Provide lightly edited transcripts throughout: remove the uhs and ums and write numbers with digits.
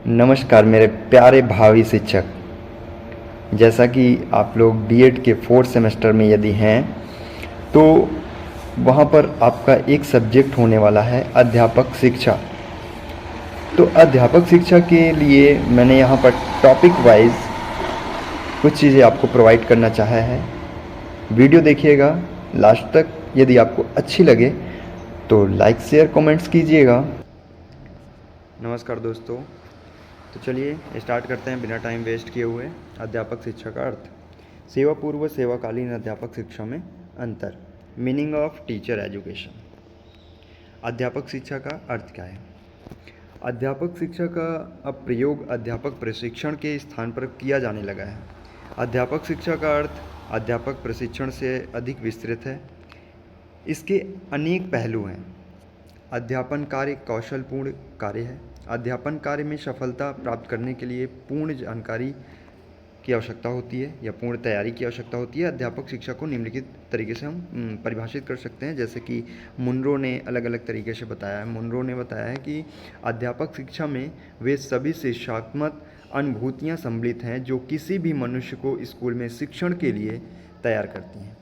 नमस्कार मेरे प्यारे भावी शिक्षक। जैसा कि आप लोग बीएड के 4th सेमेस्टर में यदि हैं तो वहाँ पर आपका एक सब्जेक्ट होने वाला है अध्यापक शिक्षा। तो अध्यापक शिक्षा के लिए मैंने यहाँ पर टॉपिक वाइज कुछ चीज़ें आपको प्रोवाइड करना चाहा है। वीडियो देखिएगा लास्ट तक। यदि आपको अच्छी लगे तो लाइक शेयर कमेंट्स कीजिएगा। नमस्कार दोस्तों, तो चलिए स्टार्ट करते हैं बिना टाइम वेस्ट किए हुए। अध्यापक शिक्षा का अर्थ। सेवा पूर्व व सेवाकालीन अध्यापक शिक्षा में अंतर। Meaning of teacher education. अध्यापक शिक्षा का अर्थ क्या है? अध्यापक शिक्षा का अब प्रयोग अध्यापक प्रशिक्षण के स्थान पर किया जाने लगा है। अध्यापक शिक्षा का अर्थ अध्यापक प्रशिक्षण से अधिक विस्तृत है। इसके अनेक पहलू हैं। अध्यापन कार्य कौशलपूर्ण कार्य है। अध्यापन कार्य में सफलता प्राप्त करने के लिए पूर्ण जानकारी की आवश्यकता होती है या पूर्ण तैयारी की आवश्यकता होती है। अध्यापक शिक्षा को निम्नलिखित तरीके से हम परिभाषित कर सकते हैं, जैसे कि मुनरो ने अलग अलग तरीके से बताया है। मुनरो ने बताया है कि अध्यापक शिक्षा में वे सभी शिक्षात्मक अनुभूतियाँ सम्मिलित हैं जो किसी भी मनुष्य को स्कूल में शिक्षण के लिए तैयार करती हैं।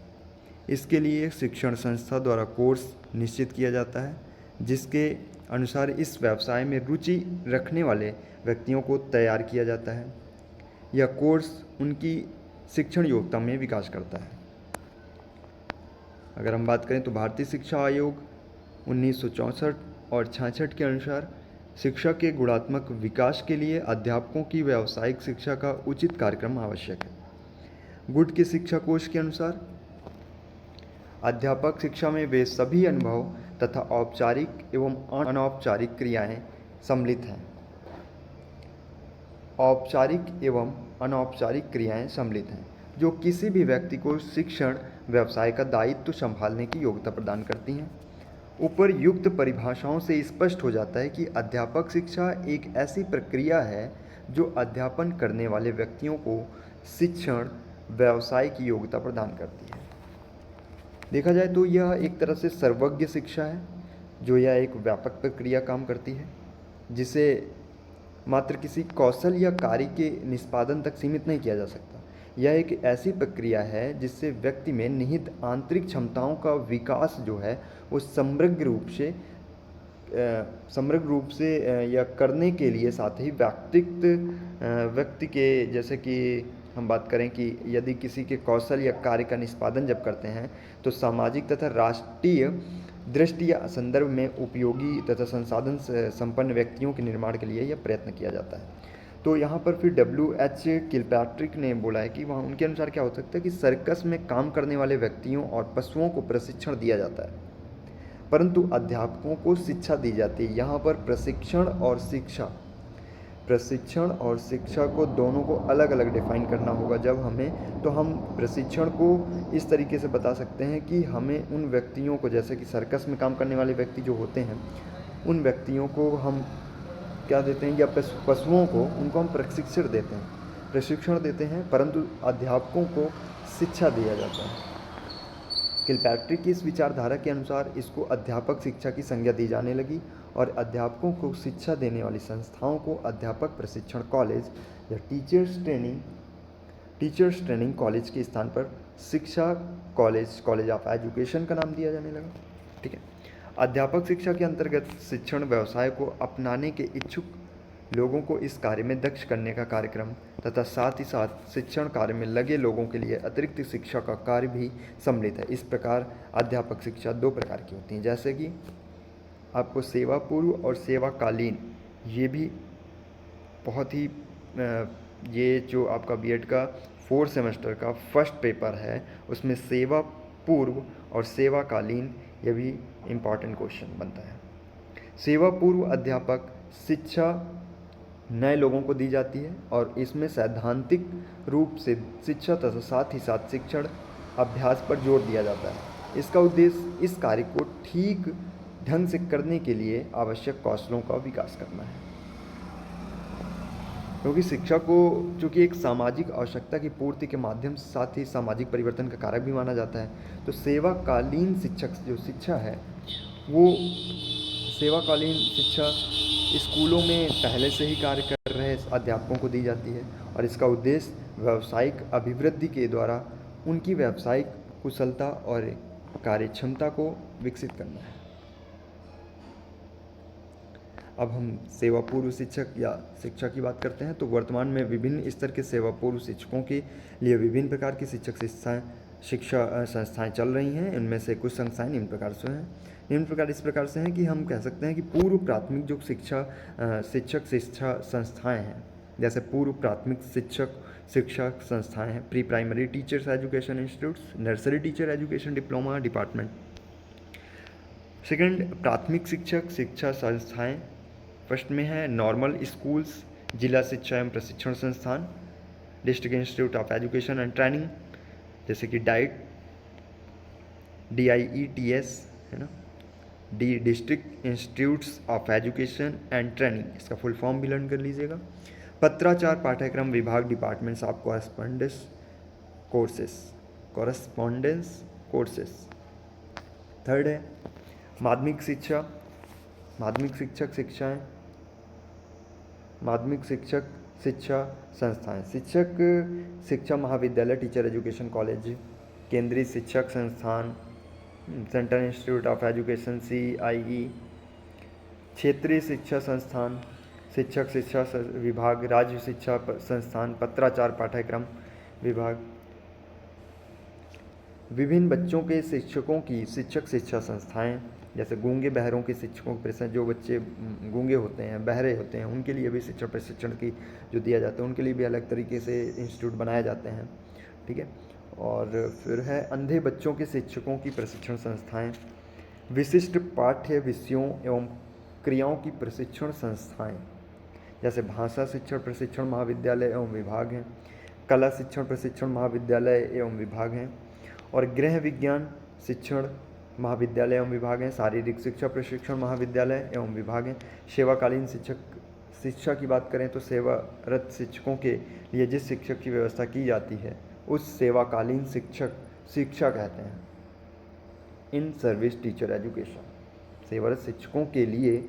इसके लिए शिक्षण संस्था द्वारा कोर्स निश्चित किया जाता है जिसके अनुसार इस व्यवसाय में रुचि रखने वाले व्यक्तियों को तैयार किया जाता है। यह कोर्स उनकी शिक्षण योग्यता में विकास करता है। अगर हम बात करें तो भारतीय शिक्षा आयोग 1964 और 66 के अनुसार शिक्षा के गुणात्मक विकास के लिए अध्यापकों की व्यावसायिक शिक्षा का उचित कार्यक्रम आवश्यक है। गुड के शिक्षा कोश के अनुसार अध्यापक शिक्षा में वे सभी अनुभव तथा औपचारिक एवं अनौपचारिक क्रियाएं सम्मिलित हैं। औपचारिक एवं अनौपचारिक क्रियाएं सम्मिलित हैं जो किसी भी व्यक्ति को शिक्षण व्यवसाय का दायित्व संभालने की योग्यता प्रदान करती हैं। उपरयुक्त परिभाषाओं से स्पष्ट हो जाता है कि अध्यापक शिक्षा एक ऐसी प्रक्रिया है जो अध्यापन करने वाले व्यक्तियों को शिक्षण व्यवसाय की योग्यता प्रदान करती है। देखा जाए तो यह एक तरह से सर्वज्ञ शिक्षा है जो यह एक व्यापक प्रक्रिया काम करती है जिसे मात्र किसी कौशल या कार्य के निष्पादन तक सीमित नहीं किया जा सकता। यह एक ऐसी प्रक्रिया है जिससे व्यक्ति में निहित आंतरिक क्षमताओं का विकास जो है वो समग्र रूप से या करने के लिए साथ ही व्यक्ति के, जैसे कि हम बात करें कि यदि किसी के कौशल या कार्य का निष्पादन जब करते हैं तो सामाजिक तथा राष्ट्रीय दृष्टि या संदर्भ में उपयोगी तथा संसाधन संपन्न व्यक्तियों के निर्माण के लिए यह प्रयत्न किया जाता है। तो यहाँ पर फिर W.H. किलपैट्रिक ने बोला है कि वहाँ उनके अनुसार क्या हो सकता है कि सर्कस में काम करने वाले व्यक्तियों और पशुओं को प्रशिक्षण दिया जाता है परंतु अध्यापकों को शिक्षा दी जाती है। यहाँ पर प्रशिक्षण और शिक्षा को दोनों को अलग अलग डिफाइन करना होगा। जब हम प्रशिक्षण को इस तरीके से बता सकते हैं कि हमें उन व्यक्तियों को, जैसे कि सर्कस में काम करने वाले व्यक्ति जो होते हैं उन व्यक्तियों को हम क्या देते हैं, या पशुओं को उनको हम प्रशिक्षण देते हैं परंतु अध्यापकों को शिक्षा दिया जाता है। किलपैट्रिक की इस विचारधारा के अनुसार इसको अध्यापक शिक्षा की संज्ञा दी जाने लगी और अध्यापकों को शिक्षा देने वाली संस्थाओं को अध्यापक प्रशिक्षण कॉलेज या टीचर्स ट्रेनिंग कॉलेज के स्थान पर शिक्षा कॉलेज ऑफ एजुकेशन का नाम दिया जाने लगा। ठीक है। अध्यापक शिक्षा के अंतर्गत शिक्षण व्यवसाय को अपनाने के इच्छुक लोगों को इस कार्य में दक्ष करने का कार्यक्रम तथा साथ ही साथ शिक्षण कार्य में लगे लोगों के लिए अतिरिक्त शिक्षा का कार्य भी सम्मिलित है। इस प्रकार अध्यापक शिक्षा दो प्रकार की होती हैं, जैसे कि आपको सेवा पूर्व और सेवाकालीन। ये भी बहुत ही ये जो आपका बीएड का 4th सेमेस्टर का फर्स्ट पेपर है उसमें सेवा पूर्व और सेवाकालीन ये भी इम्पॉर्टेंट क्वेश्चन बनता है। सेवा पूर्व अध्यापक शिक्षा नए लोगों को दी जाती है और इसमें सैद्धांतिक रूप से शिक्षा तथा साथ ही साथ शिक्षण अभ्यास पर जोर दिया जाता है। इसका उद्देश्य इस कार्य को ठीक ढंग से करने के लिए आवश्यक कौशलों का विकास करना है, क्योंकि शिक्षा को चूँकि एक सामाजिक आवश्यकता की पूर्ति के माध्यम से साथ ही सामाजिक परिवर्तन का कारक भी माना जाता है। तो सेवाकालीन शिक्षक जो शिक्षा है वो सेवाकालीन शिक्षा स्कूलों में पहले से ही कार्य कर रहे अध्यापकों को दी जाती है और इसका उद्देश्य व्यावसायिक अभिवृद्धि के द्वारा उनकी व्यावसायिक कुशलता और कार्यक्षमता को विकसित करना है। अब हम सेवा पूर्व शिक्षक या शिक्षा की बात करते हैं। तो वर्तमान में विभिन्न स्तर के सेवा पूर्व शिक्षकों के लिए विभिन्न प्रकार की शिक्षा संस्थाएं चल रही हैं। इनमें से कुछ संस्थाएं निम्न प्रकार से हैं। निम्न प्रकार इस प्रकार से हैं कि हम कह सकते हैं कि पूर्व प्राथमिक जो शिक्षक शिक्षा संस्थाएं हैं, जैसे पूर्व प्राथमिक शिक्षा संस्थाएं हैं, pre primary teachers education institutes, nursery teacher education diploma department. Second, प्राथमिक शिक्षक शिक्षा संस्थाएं। फर्स्ट में है नॉर्मल स्कूल्स, जिला शिक्षा एवं प्रशिक्षण संस्थान, district institute of education and training, जैसे कि DIETS है ना, district institutes of education and training, इसका फुल फॉर्म भी लर्न कर लीजिएगा। पत्राचार पाठ्यक्रम विभाग, departments of correspondence courses. Third है माध्यमिक शिक्षक शिक्षा संस्थाएं, शिक्षा महाविद्यालय, टीचर एजुकेशन कॉलेज, केंद्रीय शिक्षक संस्थान, central institute of education CIE, क्षेत्रीय शिक्षा संस्थान, शिक्षा विभाग, राज्य शिक्षा संस्थान, पत्राचार पाठ्यक्रम विभाग। विभिन्न बच्चों के शिक्षकों की शिक्षक शिक्षा संस्थाएं, जैसे गूंगे बहरों के शिक्षकों के जो बच्चे गूंगे होते हैं, बहरे होते हैं, उनके लिए भी शिक्षण प्रशिक्षण की जो दिया जाता है, उनके लिए भी अलग तरीके से इंस्टीट्यूट बनाए जाते हैं। ठीक है। और फिर है अंधे बच्चों के शिक्षकों की प्रशिक्षण संस्थाएं, विशिष्ट पाठ्य विषयों एवं क्रियाओं की प्रशिक्षण संस्थाएं, जैसे भाषा शिक्षण प्रशिक्षण महाविद्यालय एवं विभाग हैं, कला शिक्षण प्रशिक्षण महाविद्यालय एवं विभाग हैं, और गृह विज्ञान शिक्षण महाविद्यालय एवं विभाग हैं, शारीरिक शिक्षा प्रशिक्षण महाविद्यालय एवं विभाग हैं। सेवाकालीन शिक्षा की बात करें तो सेवारत शिक्षकों के लिए जिस शिक्षक की व्यवस्था की जाती है उस सेवाकालीन शिक्षा कहते हैं। इन सर्विस टीचर एजुकेशन, सेवारत शिक्षकों के लिए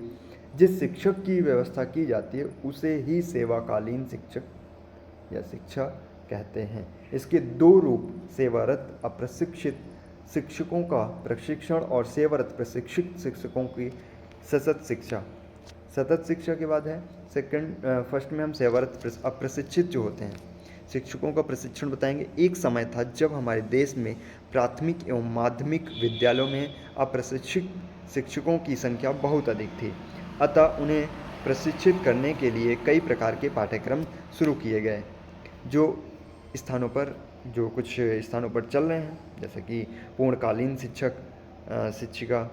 जिस शिक्षक की व्यवस्था की जाती है उसे ही सेवाकालीन शिक्षक या शिक्षा कहते हैं। इसके दो रूप, सेवारत अप्रशिक्षित शिक्षकों का प्रशिक्षण और सेवारत प्रशिक्षित शिक्षकों की सतत शिक्षा। सतत शिक्षा के बाद है फर्स्ट में हम सेवारत अप्रशिक्षित जो होते हैं शिक्षकों का प्रशिक्षण बताएंगे। एक समय था जब हमारे देश में प्राथमिक एवं माध्यमिक विद्यालयों में अप्रशिक्षित शिक्षकों की संख्या बहुत अधिक थी, अतः उन्हें प्रशिक्षित करने के लिए कई प्रकार के पाठ्यक्रम शुरू किए गए जो कुछ स्थानों पर चल रहे हैं, जैसे कि पूर्णकालीन शिक्षिका,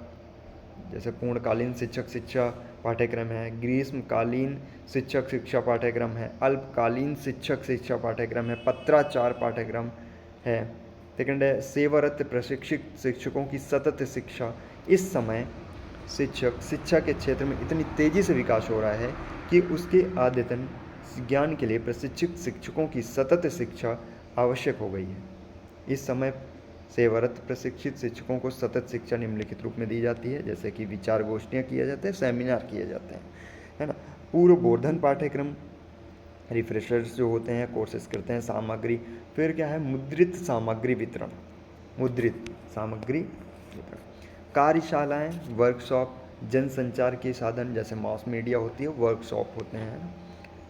जैसे पूर्णकालीन शिक्षा पाठ्यक्रम है, ग्रीष्मकालीन शिक्षक शिक्षा पाठ्यक्रम है, अल्पकालीन शिक्षक शिक्षा पाठ्यक्रम है, पत्राचार पाठ्यक्रम है। सेकंड है सेवारत प्रशिक्षित शिक्षकों की सतत शिक्षा। इस समय शिक्षा के क्षेत्र में इतनी तेज़ी से विकास हो रहा है कि उसके अद्यतन ज्ञान के लिए प्रशिक्षित शिक्षकों की सतत शिक्षा आवश्यक हो गई है। इस समय सेवारत प्रशिक्षित शिक्षकों को सतत शिक्षा निम्नलिखित रूप में दी जाती है, जैसे कि विचार गोष्ठियाँ किए जाते हैं, सेमिनार किए जाते हैं, है ना। पूर्व बोधन पाठ्यक्रम, रिफ्रेशर्स जो होते हैं, कोर्सेज करते हैं, सामग्री। फिर क्या है मुद्रित सामग्री वितरण, कार्यशालाएँ, वर्कशॉप, जनसंचार के साधन जैसे मास मीडिया होती है, वर्कशॉप होते हैं।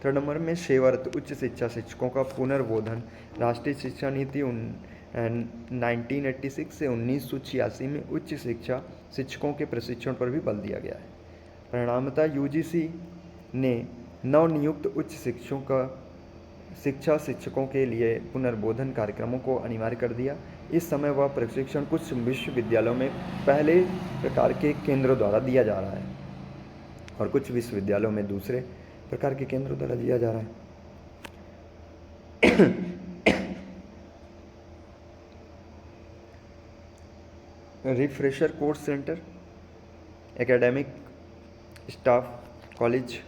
थर्ड नंबर में सेवारत उच्च शिक्षा शिक्षकों का पुनर्बोधन। राष्ट्रीय शिक्षा नीति 1986 से 1986 में उच्च शिक्षा शिक्षकों के प्रशिक्षण पर भी बल दिया गया है। परिणामतः UGC ने नवनियुक्त उच्च शिक्षा शिक्षकों के लिए पुनर्बोधन कार्यक्रमों को अनिवार्य कर दिया। इस समय वह प्रशिक्षण कुछ विश्वविद्यालयों में पहले प्रकार के केंद्रों द्वारा दिया जा रहा है और कुछ विश्वविद्यालयों में दूसरे प्रकार के केंद्रों द्वारा दिया जा रहा है। Refresher course centre, academic staff college.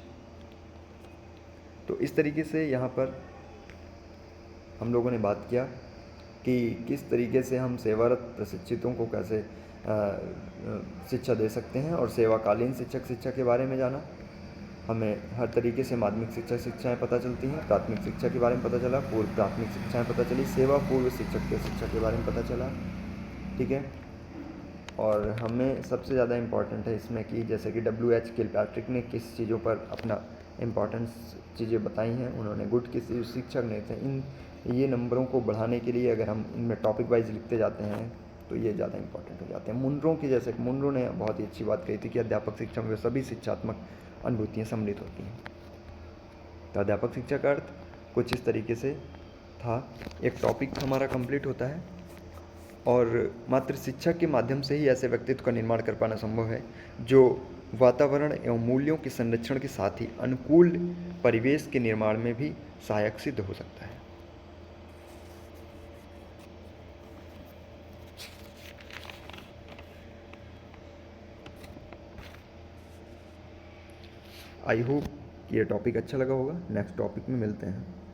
तो इस तरीके से यहाँ पर हम लोगों ने बात किया कि किस तरीके से हम सेवारत प्रशिक्षितों को कैसे शिक्षा दे सकते हैं और सेवाकालीन शिक्षा के बारे में जाना। हमें हर तरीके से माध्यमिक शिक्षा शिक्षाएँ पता चलती हैं, प्राथमिक शिक्षा के बारे में पता चला, पूर्व प्राथमिक शिक्षाएँ पता चली, सेवा पूर्व शिक्षक के शिक्षा के बारे में पता चला, ठीक है। और हमें सबसे ज़्यादा इम्पॉर्टेंट है इसमें कि जैसे कि W.H. किलपैट्रिक ने किस चीज़ों पर अपना इम्पॉर्टेंस चीज़ें बताई हैं, उन्होंने गुड किस शिक्षक ने थे। इन ये नंबरों को बढ़ाने के लिए अगर हम इनमें टॉपिक वाइज लिखते जाते हैं तो ये ज़्यादा इंपॉर्टेंट हो जाते हैं। मुनरो की, जैसे मुनरो ने बहुत ही अच्छी बात कही थी कि अध्यापक शिक्षा में सभी शिक्षात्मक अनुभूतियाँ सम्मिलित होती हैं। तो अध्यापक शिक्षा का अर्थ कुछ इस तरीके से था। एक टॉपिक हमारा कंप्लीट होता है और मात्र शिक्षा के माध्यम से ही ऐसे व्यक्तित्व का निर्माण कर पाना संभव है जो वातावरण एवं मूल्यों के संरक्षण के साथ ही अनुकूल परिवेश के निर्माण में भी सहायक सिद्ध हो सकता है। आई होप ये टॉपिक अच्छा लगा होगा। नेक्स्ट टॉपिक में मिलते हैं।